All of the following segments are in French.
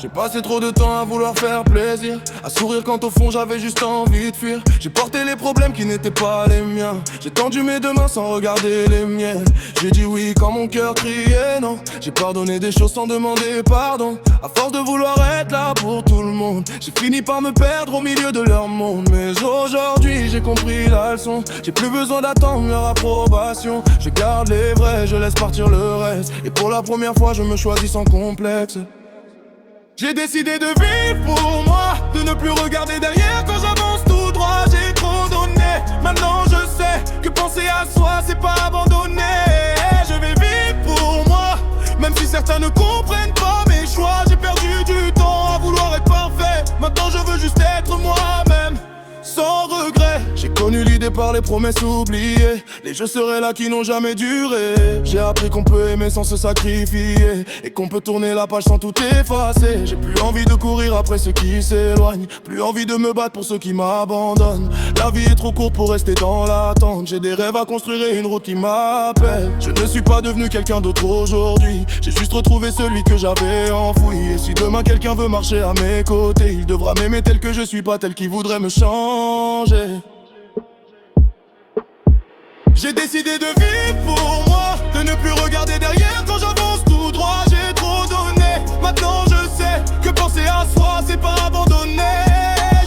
J'ai passé trop de temps à vouloir faire plaisir, à sourire quand au fond j'avais juste envie de fuir. J'ai porté les problèmes qui n'étaient pas les miens. J'ai tendu mes deux mains sans regarder les miennes. J'ai dit oui quand mon cœur criait non. J'ai pardonné des choses sans demander pardon. À force de vouloir être là pour tout le monde, j'ai fini par me perdre au milieu de leur monde. Mais aujourd'hui j'ai compris la leçon. J'ai plus besoin d'attendre leur approbation. Je garde les vrais, je laisse partir le reste. Et pour la première fois je me choisis sans complexe. J'ai décidé de vivre pour moi, de ne plus regarder derrière quand j'avance tout droit. J'ai trop donné, maintenant je sais que penser à soi c'est pas abandonner. Je vais vivre pour moi, même si certains ne comprennent pas mes choix. J'ai perdu du temps à vouloir être parfait, maintenant je veux juste être moi-même, sans regret. J'ai connu l'idée par les promesses oubliées, les je serai là qui n'ont jamais duré. J'ai appris qu'on peut aimer sans se sacrifier, et qu'on peut tourner la page sans tout effacer. J'ai plus envie de courir après ceux qui s'éloignent, plus envie de me battre pour ceux qui m'abandonnent. La vie est trop courte pour rester dans l'attente. J'ai des rêves à construire et une route qui m'appelle. Je ne suis pas devenu quelqu'un d'autre aujourd'hui, j'ai juste retrouvé celui que j'avais enfoui. Et si demain quelqu'un veut marcher à mes côtés, il devra m'aimer tel que je suis, pas tel qu'il voudrait me changer. J'ai décidé de vivre pour moi, de ne plus regarder derrière quand j'avance tout droit. J'ai trop donné, maintenant je sais que penser à soi c'est pas abandonner.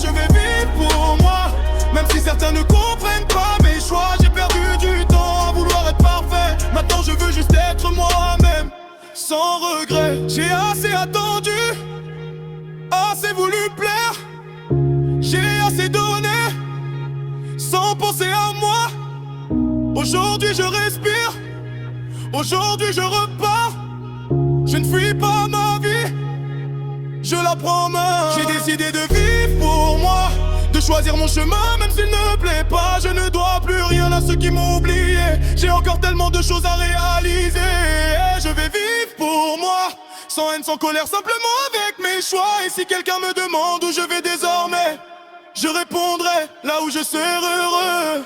Je vais vivre pour moi, même si certains ne comprennent pas mes choix. J'ai perdu du temps à vouloir être parfait, maintenant je veux juste être moi-même, sans regret. J'ai assez attendu, assez voulu plaire, j'ai assez donné, sans penser à moi. Aujourd'hui je respire, aujourd'hui je repars. Je ne fuis pas ma vie, je la prends en main. J'ai décidé de vivre pour moi, de choisir mon chemin même s'il ne plaît pas. Je ne dois plus rien à ceux qui m'ont oublié, j'ai encore tellement de choses à réaliser. Je vais vivre pour moi, sans haine, sans colère, simplement avec mes choix. Et si quelqu'un me demande où je vais désormais, je répondrai là où je serai heureux.